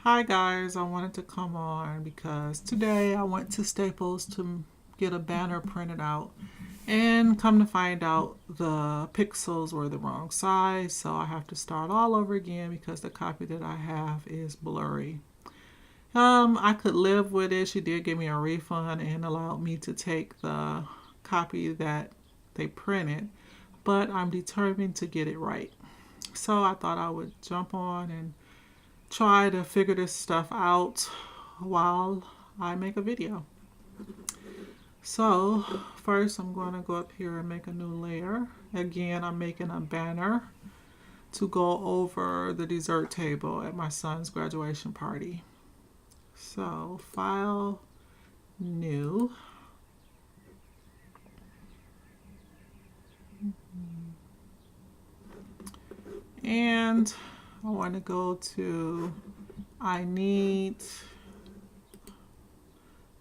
Hi guys, I wanted to come on because today I went to Staples to get a banner printed out and come to find out the pixels were the wrong size, so I have to start all over again because the copy that I have is blurry. I could live with it. She did give me a refund and allowed me to take the copy that they printed, but I'm determined to get it right. So I thought I would jump on and try to figure this stuff out while I make a video. So first I'm going to go up here and make a new layer. Again, I'm making a banner to go over the dessert table at my son's graduation party. So file, new. And I want to go to, I need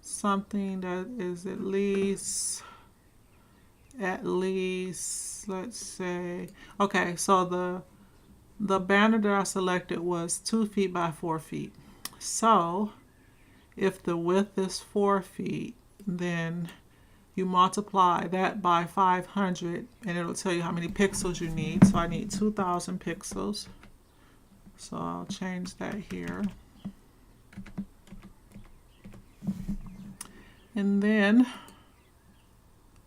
something that is at least, let's say, okay, so the banner that I selected was 2 feet by 4 feet. So if the width is 4 feet, then you multiply that by 500 and it'll tell you how many pixels you need. So I need 2,000 pixels. So I'll change that here. And then,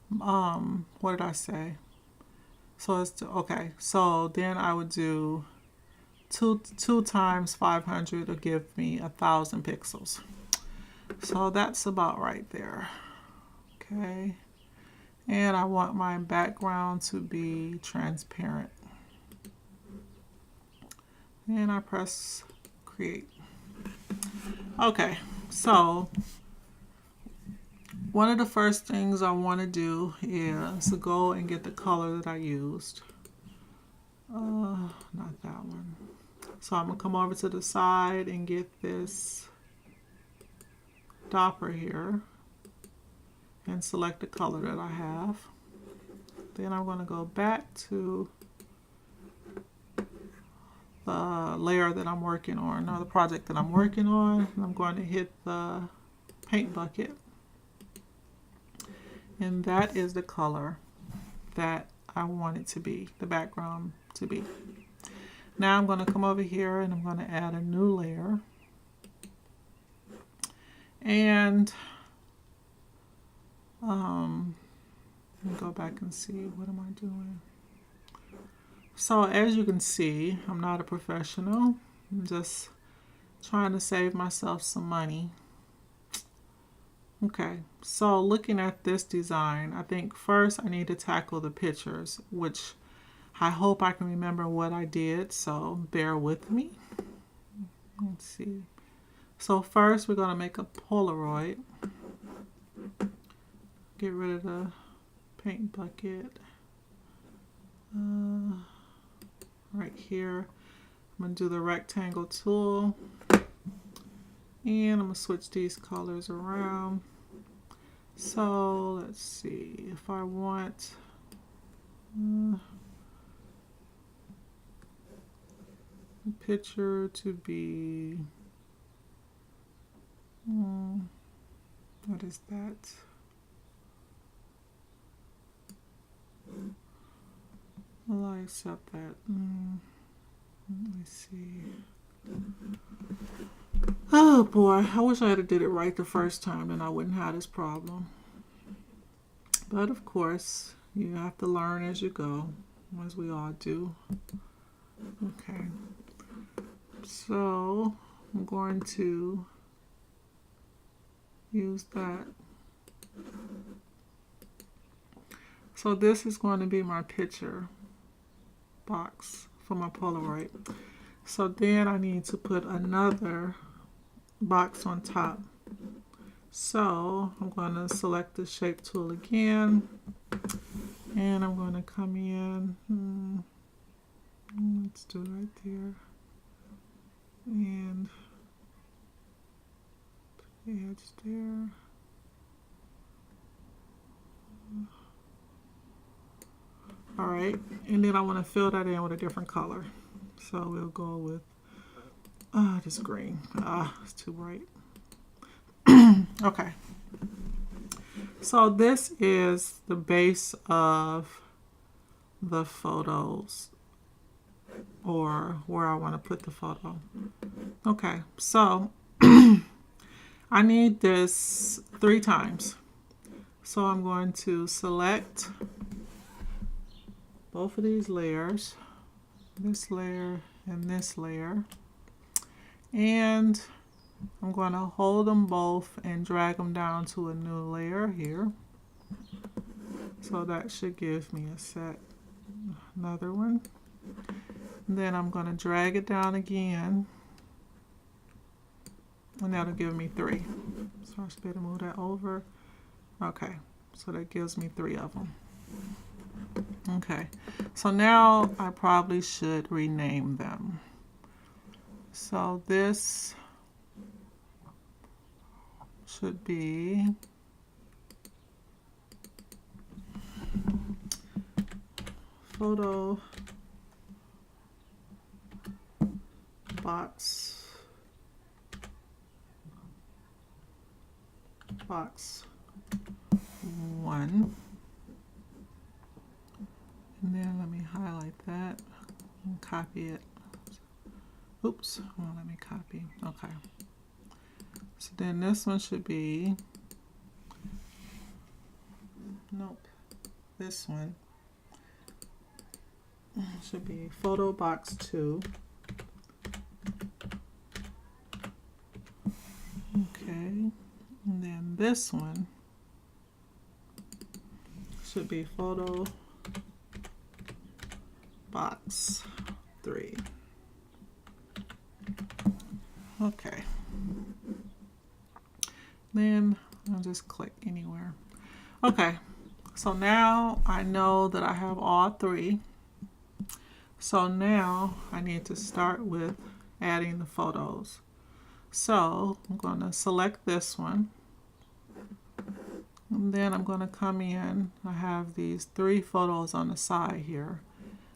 what did I say? So it's okay. So then I would do two times 500 will give me 1,000 pixels. So that's about right there. Okay. And I want my background to be transparent. And I press create. Okay, so one of the first things I want to do is to go and get the color that I used. Not that one. So I'm going to come over to the side and get this dopper here and select the color that I have. Then I'm going to go back to the layer that I'm working on, or the project that I'm working on. I'm going to hit the paint bucket. And that is the color that I want it to be, the background to be. Now I'm going to come over here and I'm going to add a new layer. And let me go back and see, what am I doing? So as you can see, I'm not a professional. I'm just trying to save myself some money. Okay, so looking at this design, I think first I need to tackle the pictures, which I hope I can remember what I did, so bear with me. Let's see. So first we're going to make a Polaroid. Get rid of the paint bucket. Right here, I'm going to do the rectangle tool. And I'm going to switch these colors around. So let's see, if I want the picture to be, what is that? Will I accept that? Let me see. Oh boy, I wish I had did it right the first time and I wouldn't have this problem. But of course, you have to learn as you go, as we all do. Okay. So I'm going to use that. So this is going to be my picture box for my Polaroid. So then I need to put another box on top. So I'm going to select the shape tool again, and I'm going to come in, let's do it right there, and put the edge there. Alright, and then I want to fill that in with a different color. So we'll go with Oh, this green. It's too bright. Okay. So this is the base of the photos, or where I want to put the photo. Okay, so I need this 3 times. So I'm going to select both of these layers, this layer and this layer, and I'm going to hold them both and drag them down to a new layer here. So that should give me a set, another one. And then I'm going to drag it down again, and that'll give me 3. So I should be able to move that over. Okay, so that gives me 3 of them. Okay, so now I probably should rename them. So this should be photo box 1. And then let me highlight that and copy it. Oops, oh, let me copy. Okay. So then this one should be, nope, this one should be photo box 2. Okay, and then this one should be photo box 3. Okay. Then I'll just click anywhere. Okay, so now I know that I have all 3. So now I need to start with adding the photos. So I'm going to select this one. And then I'm going to come in. I have these 3 photos on the side here.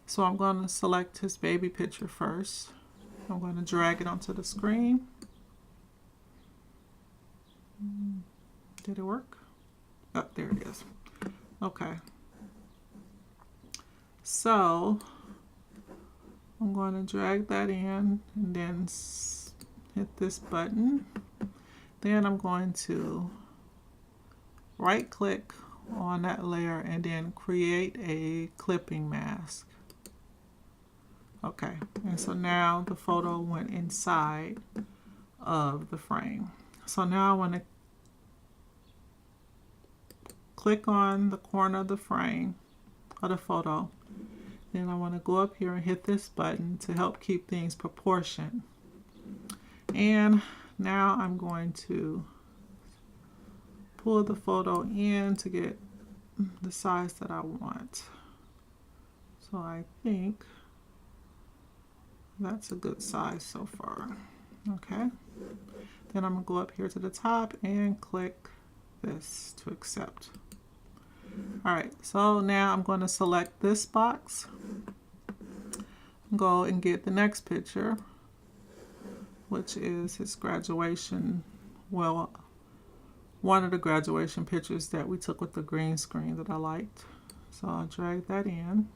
So I'm going to select his baby picture first. I'm going to drag it onto the screen. Did it work? Oh, there it is. Okay. So I'm going to drag that in and then hit this button. Then I'm going to right click on that layer and then create a clipping mask. Okay, and so now the photo went inside of the frame. So now I want to click on the corner of the frame of the photo. Then I want to go up here and hit this button to help keep things proportioned. And now I'm going to pull the photo in to get the size that I want. So I think that's a good size so far. Okay. Then I'm going to go up here to the top and click this to accept. Alright, so now I'm going to select this box. Go and get the next picture, which is his graduation, well, one of the graduation pictures that we took with the green screen that I liked. So I'll drag that in.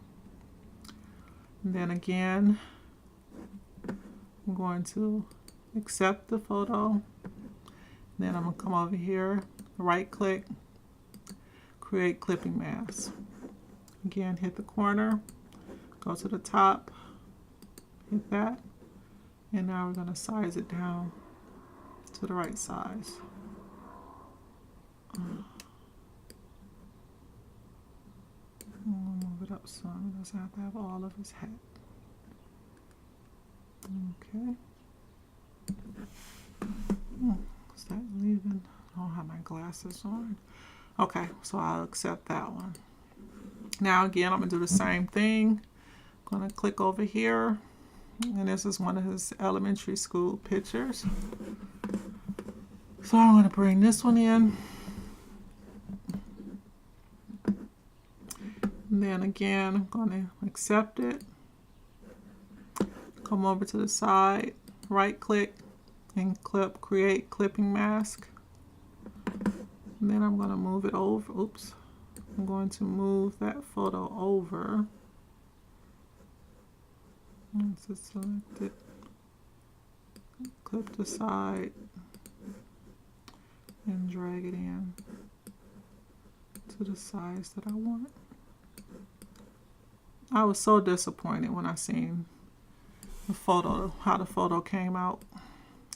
And then again, I'm going to accept the photo. Then I'm going to come over here, right click, create clipping mask. Again, hit the corner, go to the top, hit that, and now we're going to size it down to the right size. Move it up some. It doesn't have to have all of his head. Okay. Is that leaving? I don't have my glasses on. Okay, so I'll accept that one. Now again, I'm going to do the same thing. I'm going to click over here. And this is one of his elementary school pictures. So I'm going to bring this one in. And then again, I'm going to accept it. Come over to the side, right click and clip, create clipping mask. And then I'm going to move it over. Oops. I'm going to move that photo over. Once it's selected, clip the side and drag it in to the size that I want. I was so disappointed when I seen the photo, how the photo came out,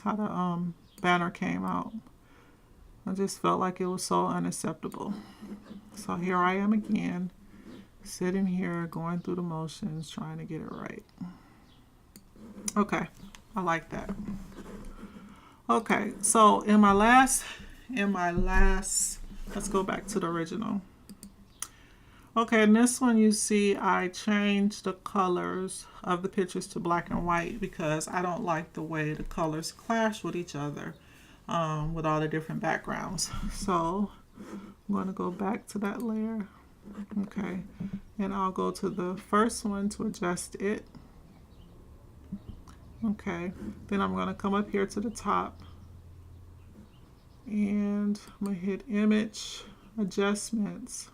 how the banner came out. I just felt like it was so unacceptable. So here I am again, sitting here, going through the motions, trying to get it right. Okay, I like that. Okay, so in my last, let's go back to the original. Okay, in this one you see I changed the colors of the pictures to black and white because I don't like the way the colors clash with each other with all the different backgrounds. So I'm going to go back to that layer. Okay, and I'll go to the first one to adjust it. Okay, then I'm going to come up here to the top and I'm going to hit image adjustments.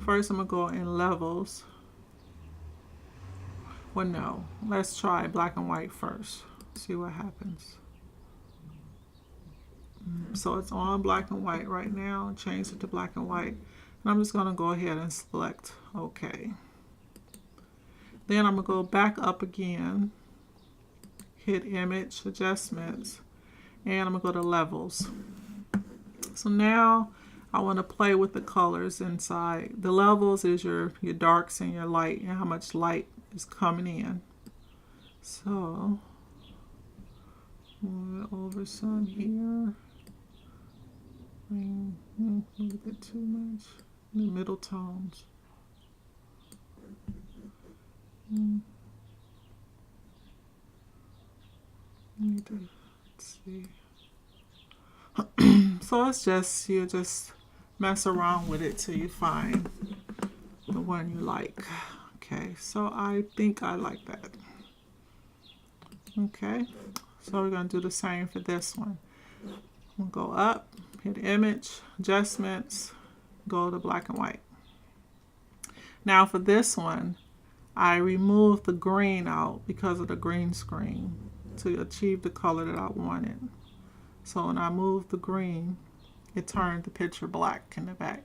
First I'm going to go in levels. Well, no, let's try black and white first, see what happens. So it's on black and white right now. Change it to black and white, and I'm just going to go ahead and select OK. Then I'm going to go back up again, hit image adjustments, and I'm going to go to levels. So now I want to play with the colors inside. The levels is your darks and your light and how much light is coming in. So move it over some here. Move it too much. The middle tones. Need to, let's see. So it's just, you just mess around with it till you find the one you like. Okay, so I think I like that. Okay, so we're going to do the same for this one. We'll go up, hit image, adjustments, go to black and white. Now for this one, I removed the green out because of the green screen to achieve the color that I wanted. So when I moved the green, it turned the picture black in the back.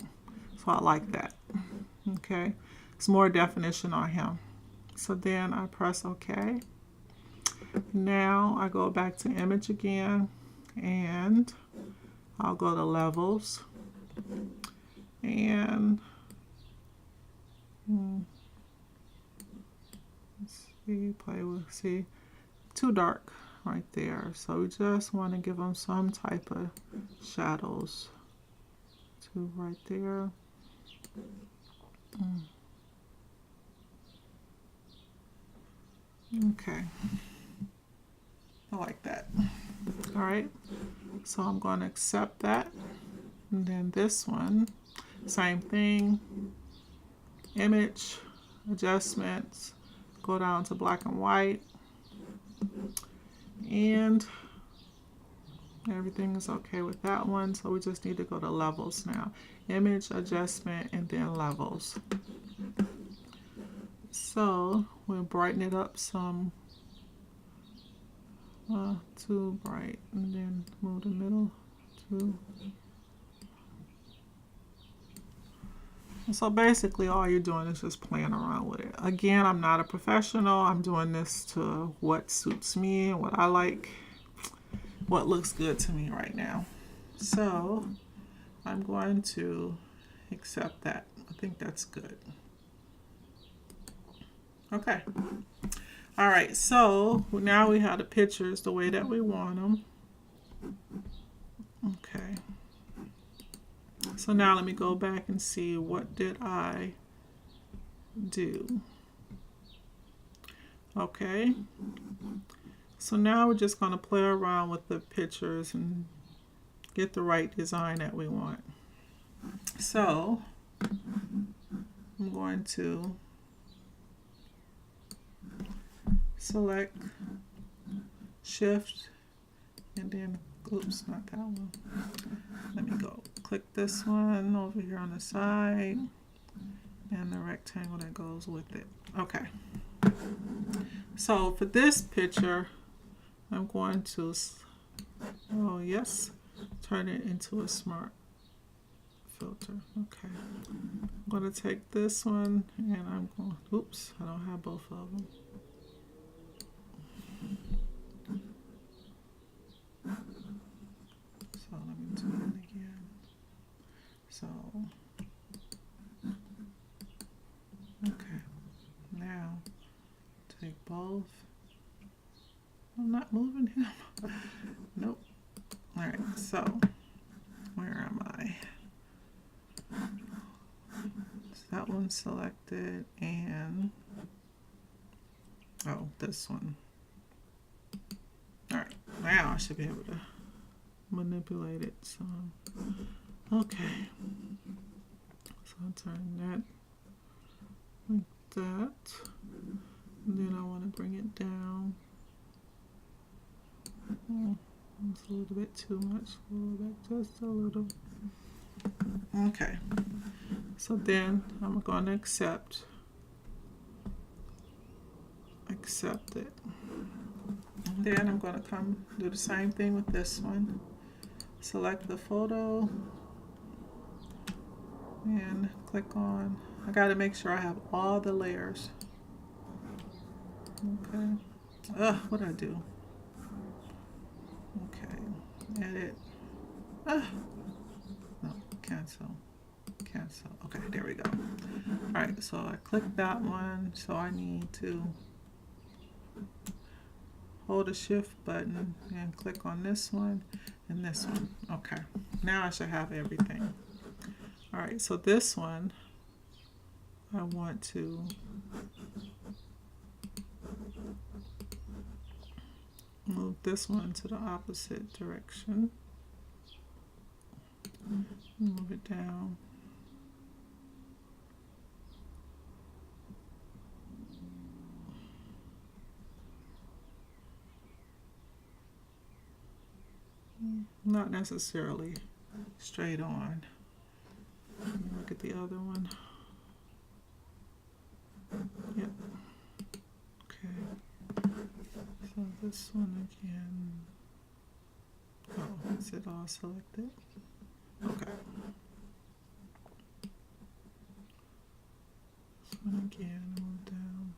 So I like that. Okay, it's more definition on him. So then I press OK. Now I go back to image again and I'll go to levels and let's see, play with, see, too dark right there. So we just want to give them some type of shadows to right there. Okay, I like that. All right, so I'm going to accept that. And then this one, same thing, image, adjustments, go down to black and white, and everything is okay with that one. So we just need to go to levels now. Image, adjustment, and then levels. So we'll brighten it up some, too bright, and then move the middle to. So basically all you're doing is just playing around with it. Again, I'm not a professional. I'm doing this to what suits me and what I like, what looks good to me right now. So I'm going to accept that. I think that's good. Okay. All right, so now we have the pictures the way that we want them. Okay. So now let me go back and see what did I do. Okay. So now we're just going to play around with the pictures and get the right design that we want. So I'm going to select shift, and then, oops, not that one. Let me go click this one over here on the side and the rectangle that goes with it. Okay. So for this picture, I'm going to, oh yes, turn it into a smart filter. Okay. I'm going to take this one and I'm going, oops, I don't have both of them. So let me do it again. So, okay. Now, take both. I'm not moving him. Nope. All right, so where am I? So that one's selected, and oh, this one. All right, now I should be able to manipulate it. So, okay. So I'll turn that like that. And then I want to bring it down. Oh, it's a little bit too much. A little bit, just a little. Okay. So then I'm going to accept it. And then I'm going to come do the same thing with this one. Select the photo and click on. I got to make sure I have all the layers. Okay. What do I do? Okay. Edit. No, cancel. Okay, there we go. All right, so I clicked that one. So I need to hold the shift button and click on this one and this one. Okay, now I should have everything. All right, so this one, I want to move this one to the opposite direction. Move it down. Not necessarily straight on. Let me look at the other one. Yep. Okay. So this one again. Oh, is it all selected? Okay. This one again, move down.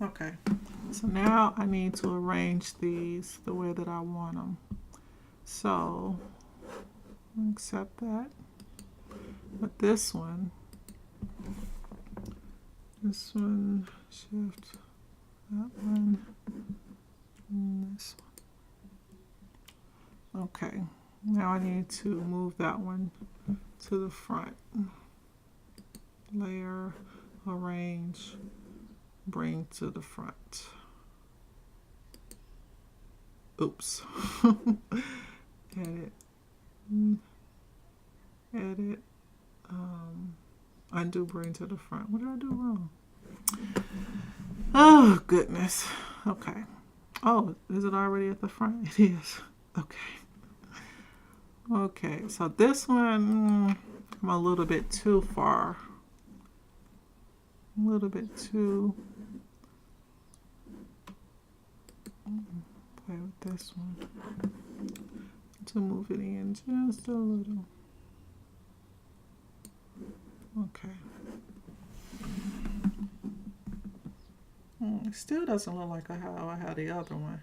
Okay, so now I need to arrange these the way that I want them. So, accept that. But this one, shift, that one, and this one. Okay, now I need to move that one to the front. Layer, arrange, bring to the front. Oops. Edit. Edit. Undo, bring to the front. What did I do wrong? Oh, goodness. Okay. Oh, is it already at the front? It is. Okay. Okay, so this one, I'm a little bit too far. A little bit too. Play with this one to move it in just a little. Okay. It still doesn't look like how I had the other one.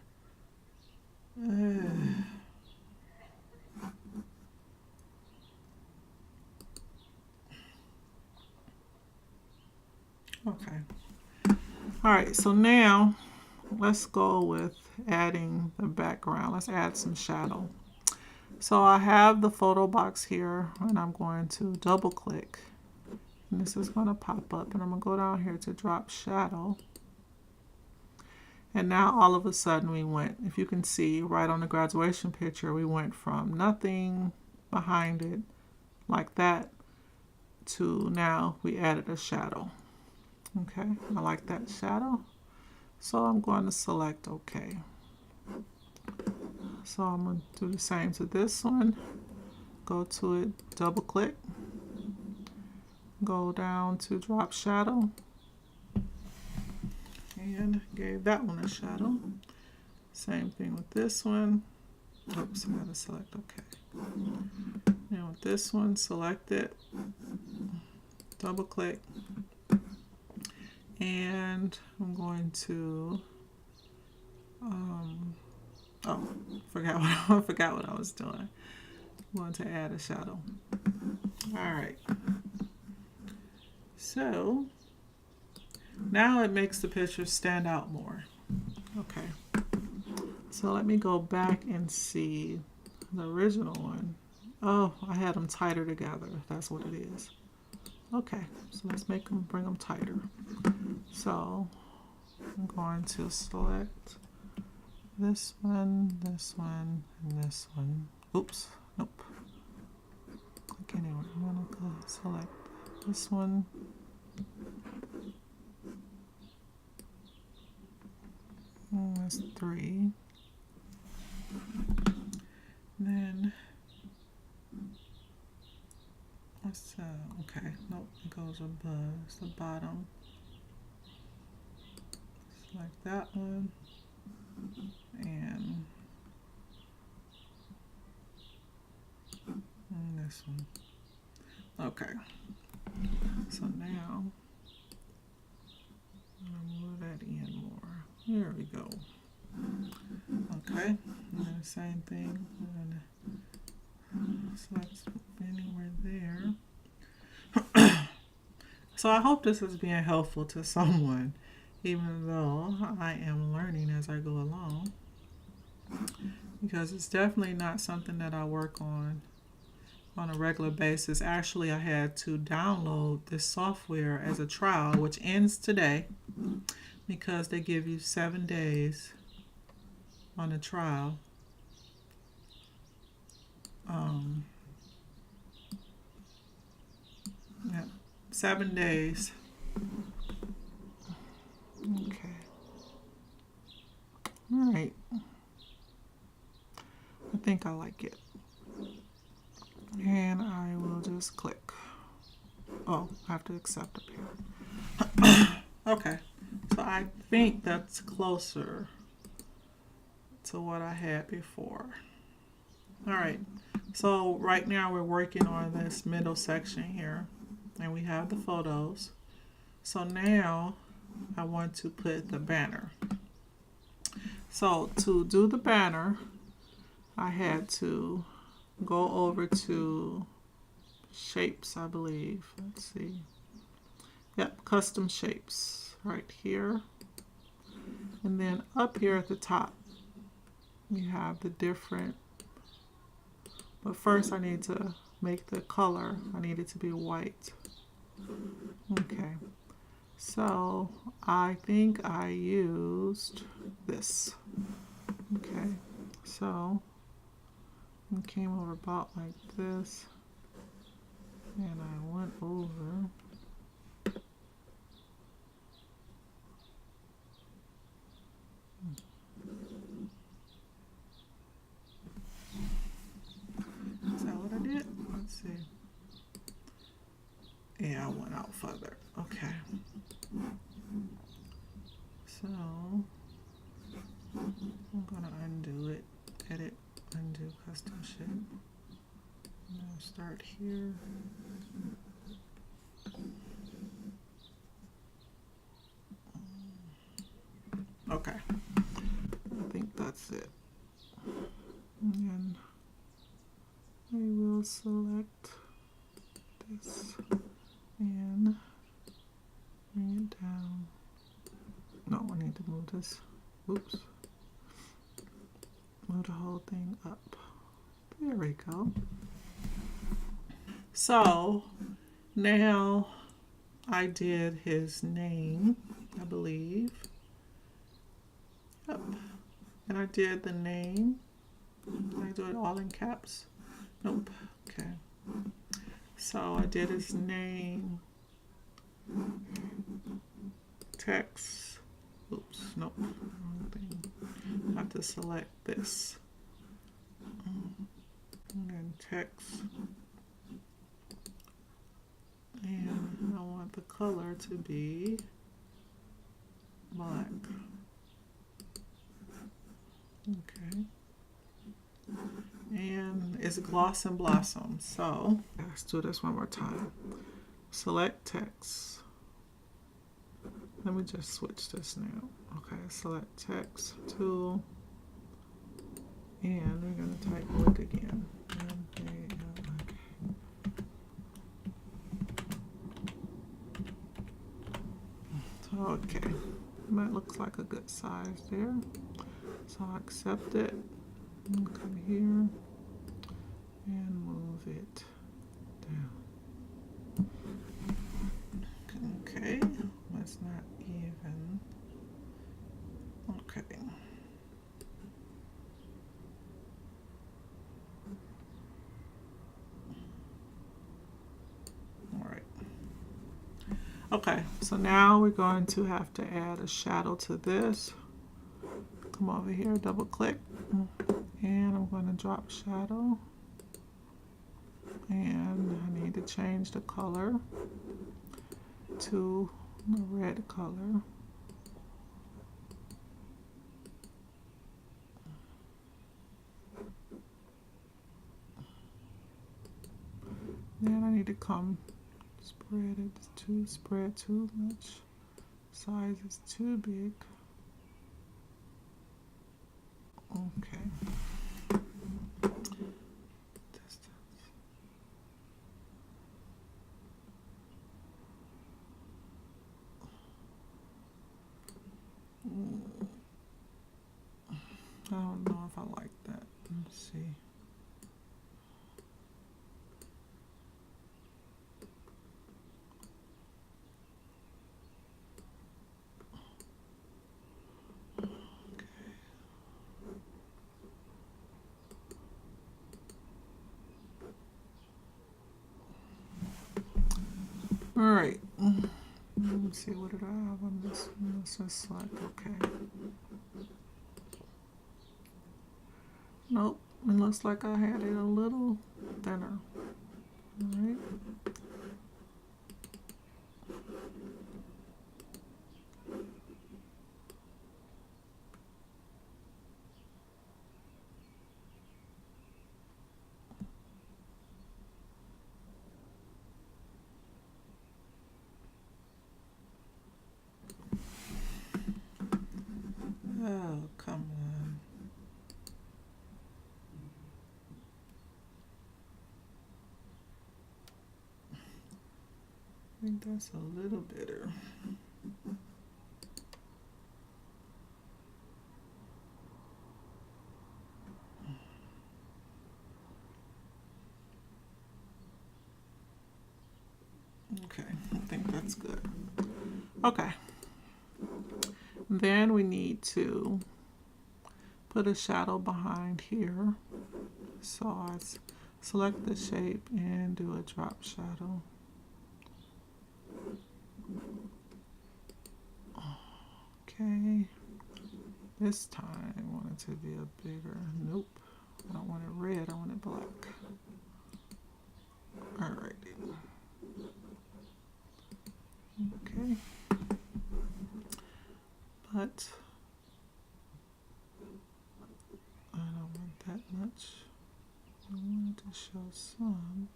Okay. All right, so now let's go with adding the background. Let's add some shadow. So I have the photo box here, and I'm going to double click. And this is going to pop up, and I'm going to go down here to drop shadow. And now all of a sudden we went, if you can see right on the graduation picture, we went from nothing behind it like that to now we added a shadow. Okay, I like that shadow. So I'm going to select OK. So I'm going to do the same to this one. Go to it, double click. Go down to drop shadow. And gave that one a shadow. Same thing with this one. Oops, I gotta select OK. And with this one, select it, double click, and I'm going to I forgot what I was doing. I'm going to add a shadow. All right. So now it makes the picture stand out more. Okay. So let me go back and see the original one. Oh, I had them tighter together. That's what it is. Okay, so let's bring them tighter. So I'm going to select this one, and this one. Oops, nope. Click anywhere. I'm going to go select this one. That's 3. Then what's okay, nope, it goes above. It's the bottom. Select that one and this one. Okay. So now I'm gonna move that in more. Here we go. Okay, and then same thing. I'm gonna select anywhere there. So I hope this is being helpful to someone, even though I am learning as I go along, because it's definitely not something that I work on a regular basis. Actually, I had to download this software as a trial, which ends today, because they give you 7 days on a trial. Yeah, 7 days. Okay. All right. I think I like it. And I will just click. Oh, I have to accept up here. Okay. So I think that's closer to what I had before. All right. So right now we're working on this middle section here. And we have the photos. So now I want to put the banner. So to do the banner, I had to go over to shapes, I believe. Let's see. Yep, custom shapes right here. And then up here at the top, you have the different. But first I need to make the color. I need it to be white. Okay. So I think I used this. Okay. So I came over about like this. And I went over. Is that what I did? Let's see. Yeah, I went out further. Okay. So I'm gonna undo it. Edit, undo custom shape. And I'll start here. Okay. I think that's it. And then I will select this and bring it down. No, I need to move this. Oops. Move the whole thing up. There we go. So now I did his name, I believe. And I did the name. Did I do it all in caps? Nope. Okay. So I did his name, text. Oops, nope, wrong thing. I have to select this. And then text. And I want the color to be black. Okay. And it's gloss and blossom. So let's do this one more time. Select text. Let me just switch this now. Okay, select text tool. And we're going to type wood again. Okay, that looks like a good size there. So I'll accept it. And come here and move it down. Okay, that's not even. Okay. All right. Okay, so now we're going to have to add a shadow to this. Come over here, double click, and I'm going to drop shadow. And I need to change the color to the red color. Then I need to come spread too much. Size is too big. Okay. Distance. I don't know if I like that. Let's see. All right. Let's see, what did I have on this one? This is select, okay. Nope, it looks like I had it a little thinner. All right. Oh, come on. I think that's a little better. Okay, I think that's good. Okay. Then we need to put a shadow behind here. So I select the shape and do a drop shadow. Okay. This time I want it to be a bigger. Nope. I don't want it red, I want it black. Alrighty. Okay. But I don't want that much. I wanted to show some.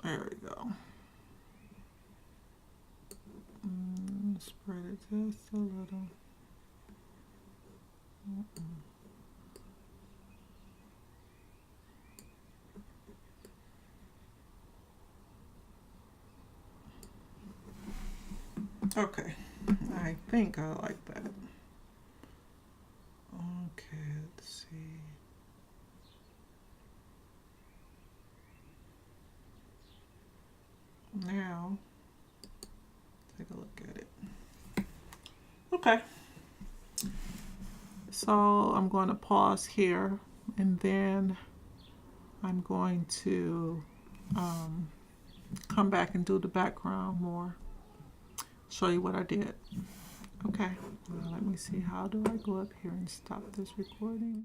There we go. Spread it just a little. Okay, I think I like that. Okay, let's see. Now, take a look at it. So I'm going to pause here, and then I'm going to come back and do the background more, show you what I did. Okay, let me see, how do I go up here and stop this recording?